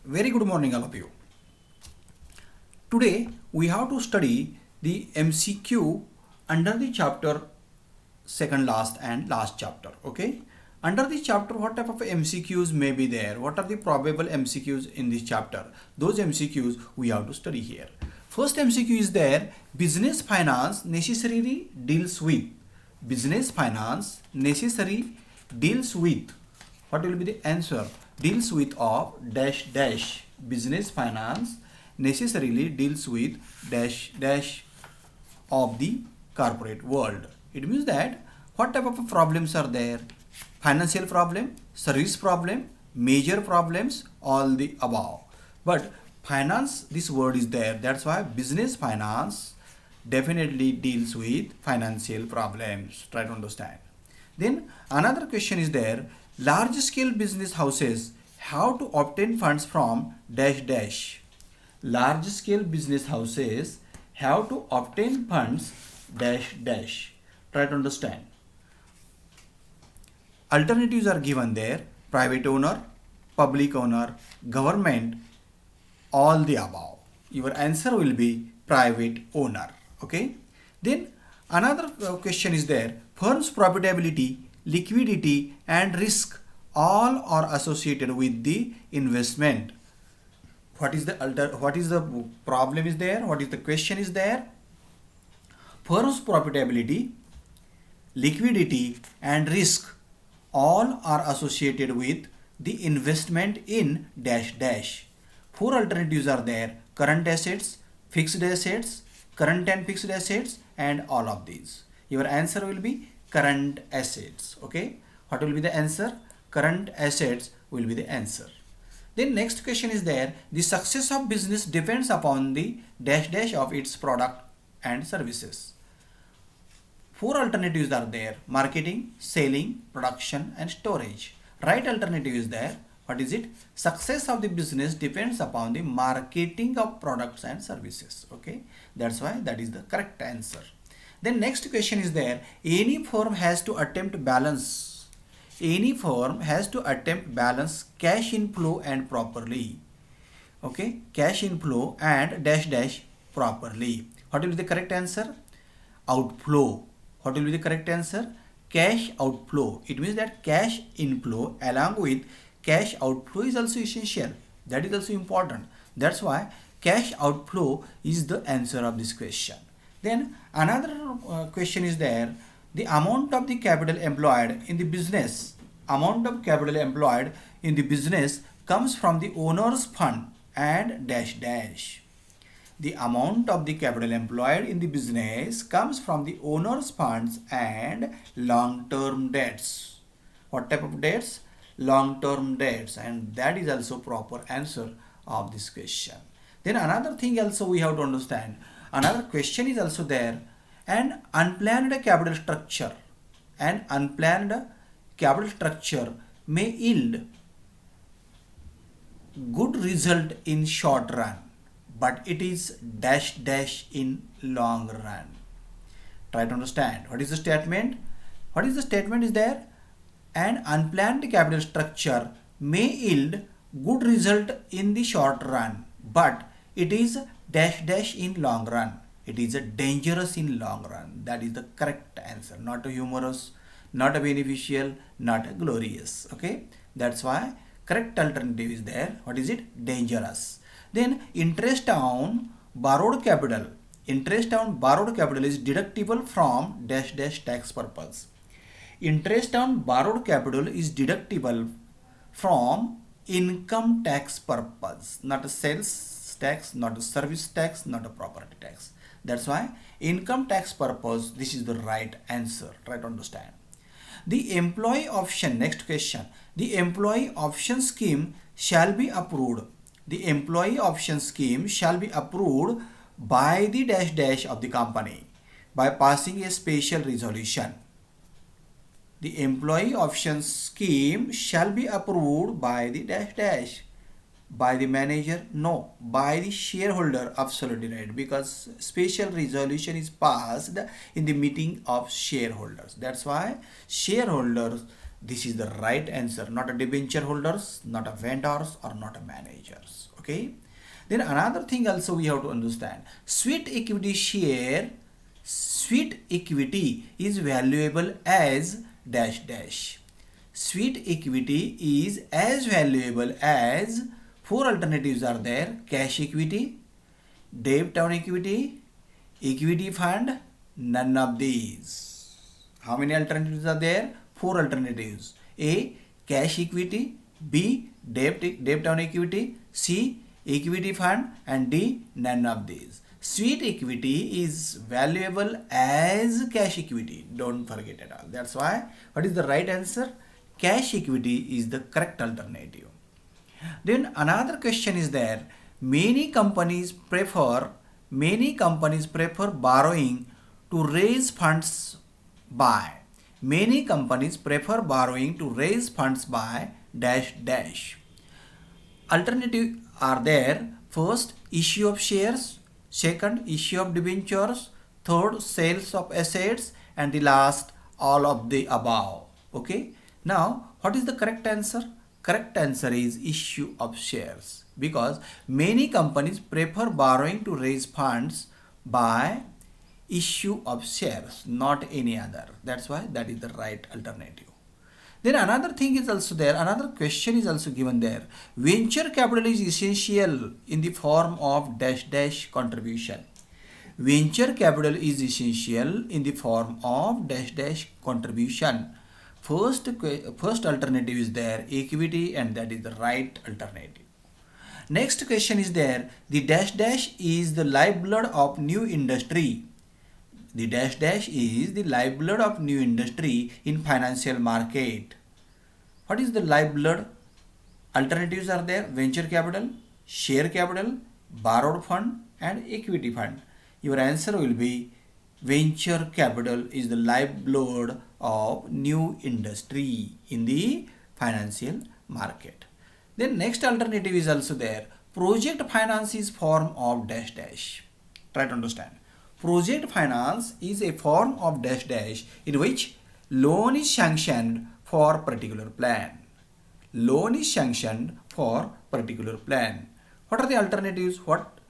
Very good morning, all of you. Today we have to study the MCQ under the chapter second last and last chapter. Okay. Under this chapter, what type of MCQs may be there? What are the probable MCQs in this chapter? Those MCQs we have to study here. First MCQ is there. Business finance necessarily deals with. Business finance necessary deals with. What will be the answer? Deals with of dash dash. Business finance necessarily deals with dash dash of the corporate world. It means that what type of problems are there? Financial problem, service problem, major problems, all the above. But finance, this word is there. That's why business finance definitely deals with financial problems. Try to understand. Then another question is there. Large scale business houses have to obtain funds from dash dash. Large scale business houses have to obtain funds dash dash. Try to understand. Alternatives are given there: private owner, public owner, government, all the above. Your answer will be private owner. Okay. Then another question is there: firm's profitability, liquidity and risk all are associated with the investment. What is the problem is there? What is the question is there? Firm's profitability, liquidity and risk all are associated with the investment in dash dash. Four alternatives are there: current assets, fixed assets, current and fixed assets, and all of these. Your answer will be current assets. Okay. What will be the answer? Current assets will be the answer. Then next question is there: the success of business depends upon the dash dash of its product and services. Four alternatives are there: marketing, selling, production and storage. Right alternative is there. What is it? Success of the business depends upon the marketing of products and services. Okay. That's why that is the correct answer. Then next question is there: any firm has to attempt balance. Any firm has to attempt balance cash inflow and properly. Okay. Cash inflow and dash dash properly. What will be the correct answer? Outflow. What will be the correct answer? Cash outflow. It means that cash inflow along with cash outflow is also essential. That is also important. That's why cash outflow is the answer of this question. Then another question is there: the amount of the capital employed in the business. Amount of capital employed in the business comes from the owner's fund and dash dash. The amount of the capital employed in the business comes from the owner's funds and long-term debts. What type of debts? Long-term debts, and that is also proper answer of this question. Then another thing also we have to understand. Another question is also there: an unplanned capital structure. An unplanned capital structure may yield good result in short run, but it is dash dash in long run. Try to understand. What is the statement? What is the statement is there? An unplanned capital structure may yield good result in the short run, but it is dash dash in long run. It is a dangerous in long run. That is the correct answer. Not a humorous, not a beneficial, not a glorious. Okay. That's why correct alternative is there. What is it? Dangerous. Then interest on borrowed capital. Interest on borrowed capital is deductible from dash dash tax purpose. Interest on borrowed capital is deductible from income tax purpose, not a sales tax, not a service tax, not a property tax. That's why income tax purpose, this is the right answer. Try to understand. The employee option, next question. The employee option scheme shall be approved. The employee option scheme shall be approved by the dash dash of the company by passing a special resolution. The employee option scheme shall be approved by the dash dash. By the manager? No, by the shareholder. Absolutely right, because special resolution is passed in the meeting of shareholders. That's why shareholders This is the right answer. Not a debenture holders, not a vendors, or not a managers. Okay. Then another thing also we have to understand. Sweet equity is valuable as dash dash. Sweet equity is as valuable as, four alternatives are there: cash equity, debt on equity, equity fund, none of these. How many alternatives are there? Four alternatives. A, cash equity; B, debt on equity; C, equity fund; and D, none of these. Sweet equity is valuable as cash equity. Don't forget at all. That's why, what is the right answer? Cash equity is the correct alternative. Then another question is there. Many companies prefer borrowing to raise funds by. Many companies prefer borrowing to raise funds by dash dash. Alternative are there. First, issue of shares. Second, issue of debentures. Third, sales of assets. And the last, all of the above. Okay. Now, what is the correct answer? Correct answer is issue of shares, because many companies prefer borrowing to raise funds by issue of shares, not any other. That's why that is the right alternative. Then another thing is also there, another question is also given there. Venture capital is essential in the form of dash dash contribution. Venture capital is essential in the form of dash dash contribution. First alternative is there, equity, and that is the right alternative. Next question is there, the dash dash is the lifeblood of new industry. The dash dash is the lifeblood of new industry in financial market. What is the lifeblood? Alternatives are there: venture capital, share capital, borrowed fund, and equity fund. Your answer will be venture capital is the lifeblood of new industry in the financial market. Then next alternative is also there. Project finance is form of dash dash. Try to understand. Project finance is a form of dash dash in which loan is sanctioned for particular plan. Loan is sanctioned for particular plan. What are the alternatives? What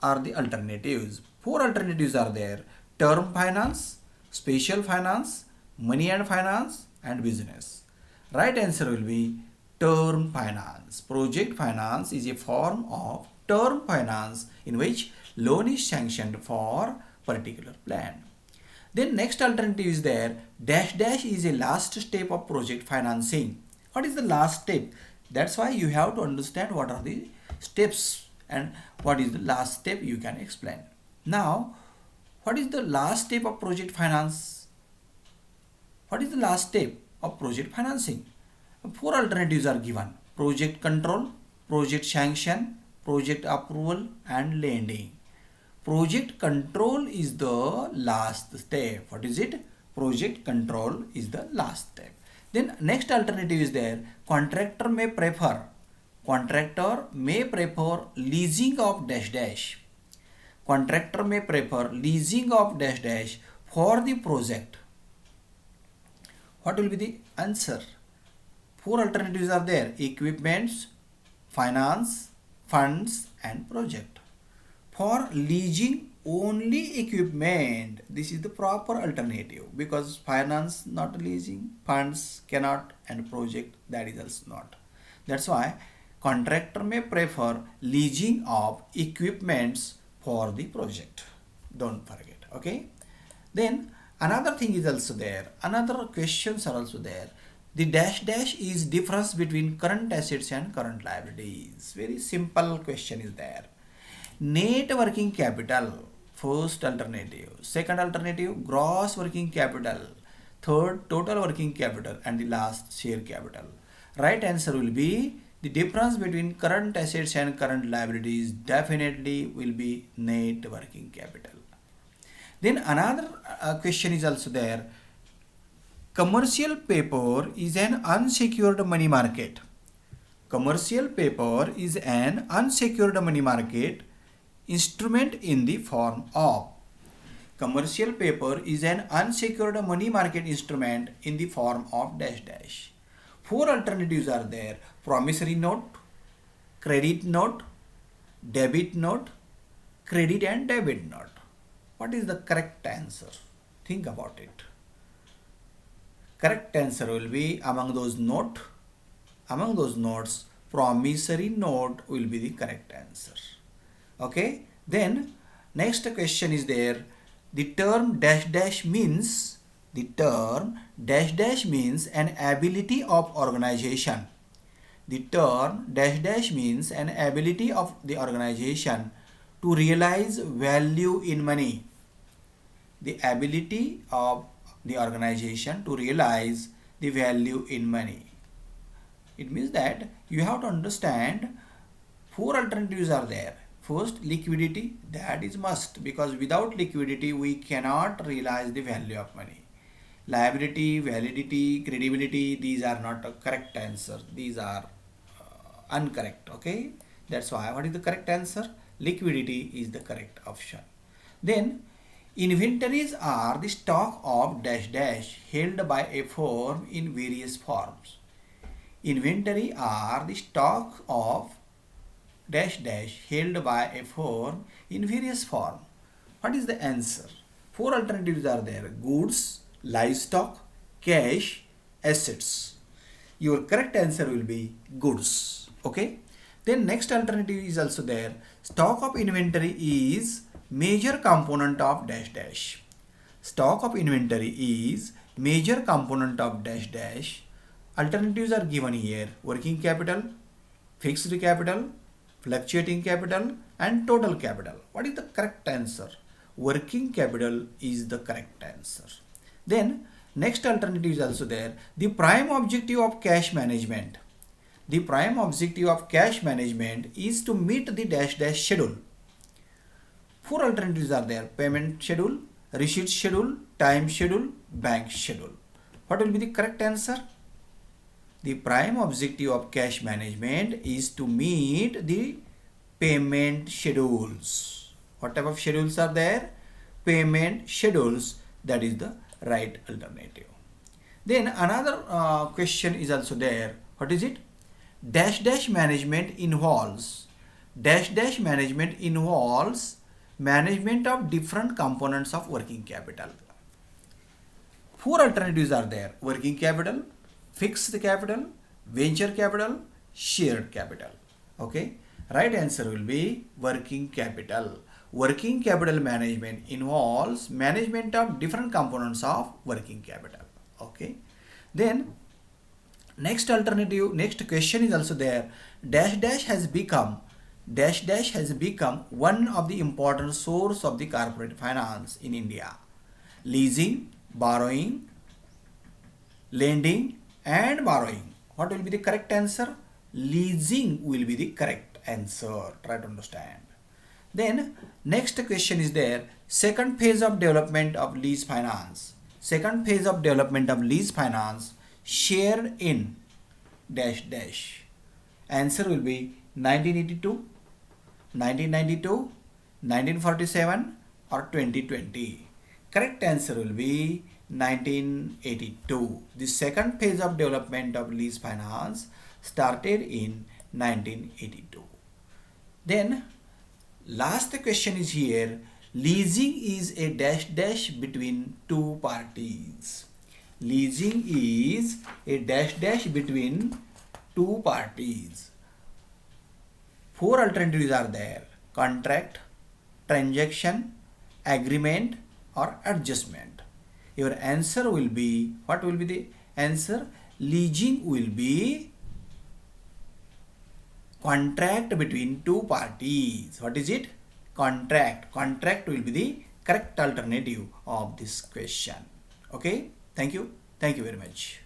are the alternatives? Four alternatives are there: term finance, special finance, money and finance, and business. Right answer will be term finance. Project finance is a form of term finance in which loan is sanctioned for particular plan. Then next alternative is there, dash dash is a last step of project financing. What is the last step? That's why you have to understand what are the steps and what is the last step you can explain. Now, what is the last step of project finance? What is the last step of project financing? Four alternatives are given: project control, project sanction, project approval, and lending. Project control is the last step. What is it? Project control is the last step. Then next alternative is there, contractor may prefer leasing of dash dash. Contractor may prefer leasing of dash dash for the project. What will be the answer? Four alternatives are there: equipments, finance, funds, and project. For leasing only equipment, this is the proper alternative, because finance not leasing, funds cannot, and project that is also not. That's why contractor may prefer leasing of equipments for the project. Don't forget. Okay. Then another thing is also there. Another questions are also there. The dash dash is difference between current assets and current liabilities. Very simple question is there. Net working capital, first alternative. Second alternative, gross working capital. Third, total working capital. And the last, share capital. Right answer will be the difference between current assets and current liabilities definitely will be net working capital. Then another question is also there. Commercial paper is an unsecured money market. Commercial paper is an unsecured money market instrument in the form of. Commercial paper is an unsecured money market instrument in the form of dash dash. Four alternatives are there: promissory note, credit note, debit note, credit and debit note. What is the correct answer? Think about it. Correct answer will be among those notes, promissory note will be the correct answer. Okay. Then next question is there. The term dash dash means an ability of organization. The term dash dash means an ability of the organization to realize value in money. The ability of the organization to realize the value in money. It means that you have to understand four alternatives are there. First, liquidity, that is must, because without liquidity we cannot realize the value of money. Liability, validity, credibility, these are not a correct answer. These are incorrect. Okay, that's why what is the correct answer? Liquidity is the correct option. Then inventories are the stock of dash dash held by a firm in various forms. Inventory are the stock of dash dash held by a firm in various form. What is the answer? Four alternatives are there: goods, livestock, cash, assets. Your correct answer will be goods. Okay. Then next alternative is also there. Stock of inventory is major component of dash dash. Stock of inventory is major component of dash dash. Alternatives are given here: working capital, fixed capital, fluctuating capital and total capital. What is the correct answer? Working capital is the correct answer. Then next alternative is also there. The prime objective of cash management. The prime objective of cash management is to meet the dash dash schedule. Four alternatives are there: payment schedule, receipt schedule, time schedule, bank schedule. What will be the correct answer? The prime objective of cash management is to meet the payment schedules. What type of schedules are there? Payment schedules. That is the right alternative. Then another question is also there. What is it? Dash dash management involves management of different components of working capital. Four alternatives are there: working capital, fixed capital, venture capital, shared capital. Okay, right answer will be working capital. Working capital management involves management of different components of working capital. Okay, then next question is also there. Dash dash has become one of the important source of the corporate finance in India. Leasing, borrowing, lending and borrowing. What will be the correct answer? Leasing will be the correct answer. Try to understand. Then next question is there. Second phase of development of lease finance. Second phase of development of lease finance shared in dash dash. Answer will be 1982, 1992, 1947 or 2020. Correct answer will be 1982. The second phase of development of lease finance started in 1982. Then last question is here. Leasing is a dash dash between two parties. Leasing is a dash dash between two parties. Four alternatives are there: contract, transaction, agreement or adjustment. Your answer will be, what will be the answer? Leasing will be contract between two parties. What is it? Contract. Contract will be the correct alternative of this question. Okay, thank you very much.